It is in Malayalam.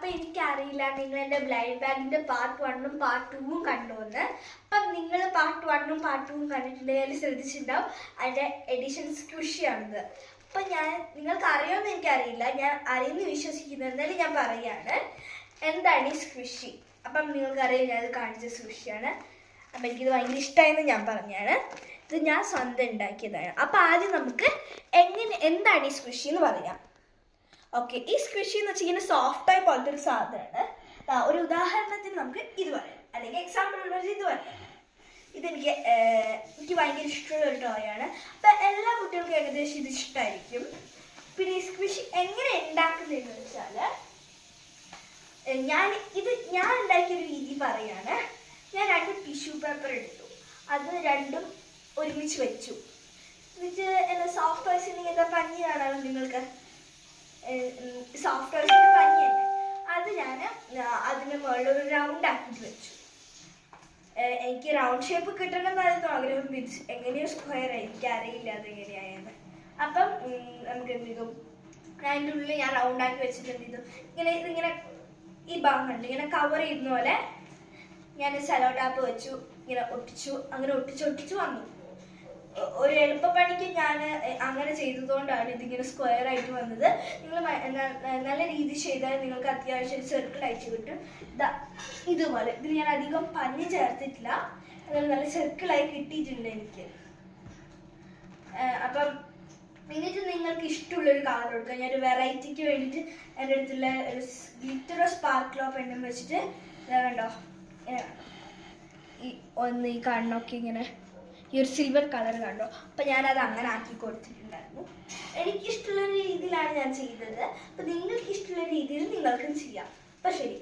അപ്പം എനിക്കറിയില്ല നിങ്ങൾ എൻ്റെ ബ്ലൈൻഡ് ബാഗിൻ്റെ പാർട്ട് 1ഉം പാർട്ട് 2ഉം കണ്ടുവന്ന്. അപ്പം നിങ്ങൾ പാർട്ട് 1ഉം പാർട്ട് 2ഉം കണ്ടിട്ടുണ്ടെങ്കിൽ ശ്രദ്ധിച്ചിട്ടുണ്ടാവും അതിൻ്റെ എഡിഷൻ സ്ക്വിഷിയാണിത്. അപ്പം നിങ്ങൾക്ക് അറിയുമെന്ന് എനിക്കറിയില്ല, ഞാൻ അറിയുമെന്ന് വിശ്വസിക്കുന്നത്. എന്തായാലും ഞാൻ പറയുകയാണ് എന്താണ് ഈ സ്ക്വിഷി. അപ്പം നിങ്ങൾക്കറിയാം ഞാനത് കാണിച്ച സ്ക്വിഷിയാണ്. അപ്പം എനിക്കിത് ഭയങ്കര ഇഷ്ടമായെന്ന് ഞാൻ പറഞ്ഞാണ്. ഇത് ഞാൻ സ്വന്തം ഉണ്ടാക്കിയതാണ്. അപ്പം ആദ്യം നമുക്ക് എന്താണ് ഈ സ്ക്വിഷി എന്ന് പറയാം. ഓക്കെ, ഈ സ്ക്വിഷി എന്ന് വെച്ചാൽ ഇങ്ങനെ സോഫ്റ്റ് ആയി പോലത്തെ ഒരു സാധനമാണ്. ഒരു ഉദാഹരണത്തിന് നമുക്ക് ഇത് പറയാം, അല്ലെങ്കിൽ എക്സാമ്പിൾ ഇത് പറയാം. എനിക്ക് ഭയങ്കര ഇഷ്ടമുള്ള ഒരു ടോയാണ്. അപ്പം എല്ലാ കുട്ടികൾക്കും ഏകദേശം ഇത് ഇഷ്ടമായിരിക്കും. പിന്നെ ഈ സ്ക്വിഷി എങ്ങനെ ഉണ്ടാക്കുന്നതെന്ന് വെച്ചാൽ ഞാൻ ഉണ്ടാക്കിയൊരു രീതി പറയാണ്. ഞാൻ 2 ടിഷ്യൂ പേപ്പർ എടുത്തു, അത് രണ്ടും ഒരുമിച്ച് വെച്ചു. എന്നിട്ട് എന്താ സോഫ്റ്റ് ടോയ്സിന് എന്താ പഞ്ഞി കാണാമല്ലോ നിങ്ങൾക്ക്, സോഫ്റ്റ് ടോയ്സിൻ്റെ പഞ്ഞിയുണ്ട്, അത് ഞാൻ അതിന് മുകളിൽ ഒരു റൗണ്ട് ആക്കിയിട്ട് വെച്ചു. എനിക്ക് റൗണ്ട് ഷേപ്പ് കിട്ടണമെന്നായിരുന്നു ആഗ്രഹം. മീൻസ് എങ്ങനെയോ സ്ക്വയർ എനിക്കറിയില്ല അതെങ്ങനെയായെന്ന്. അപ്പം നമുക്ക് എന്ത് ചെയ്തു, അതിൻ്റെ ഉള്ളിൽ ഞാൻ റൗണ്ട് ആക്കി വെച്ചിട്ട് എന്ത് ചെയ്തു, ഇതിങ്ങനെ ഈ ഭാഗം കണ്ട് ഇങ്ങനെ കവർ ചെയ്യുന്ന പോലെ ഞാൻ സെലോ ടാപ്പ് വെച്ചു, ഇങ്ങനെ ഒട്ടിച്ചു. അങ്ങനെ ഒട്ടിച്ചു വന്നു. ഒരു എളുപ്പപ്പണിക്ക് ഞാൻ അങ്ങനെ ചെയ്തതുകൊണ്ടാണ് ഇതിങ്ങനെ സ്ക്വയർ ആയിട്ട് വന്നത്. നിങ്ങൾ നല്ല രീതിയിൽ ചെയ്താൽ നിങ്ങൾക്ക് അത്യാവശ്യം സർക്കിൾ ആയിട്ട് കിട്ടും. ഇതുപോലെ ഇതിൽ ഞാൻ അധികം പഞ്ഞി ചേർത്തിട്ടില്ല, അതുപോലെ നല്ല സർക്കിളായി കിട്ടിയിട്ടുണ്ട് എനിക്ക്. അപ്പം എന്നിട്ട് നിങ്ങൾക്ക് ഇഷ്ടമുള്ളൊരു കളർ കൊടുക്കുക. ഞാനൊരു വെറൈറ്റിക്ക് വേണ്ടിയിട്ട് എൻ്റെ അടുത്തുള്ള ഒരു ഗ്ലിറ്ററോ സ്പാർക്കിളോ പെണ്ണും വെച്ചിട്ട് കണ്ടോ, ഈ കണ്ണൊക്കെ ഇങ്ങനെ ഈ ഒരു സിൽവർ കളർ കണ്ടോ. അപ്പം ഞാനത് അങ്ങനെ ആക്കി കൊടുത്തിട്ടുണ്ടായിരുന്നു. എനിക്കിഷ്ടമുള്ള രീതിയിലാണ് ഞാൻ ചെയ്തത്. അപ്പം നിങ്ങൾക്ക് ഇഷ്ടമുള്ള രീതിയിൽ നിങ്ങൾക്കും ചെയ്യാം. അപ്പം ശരി.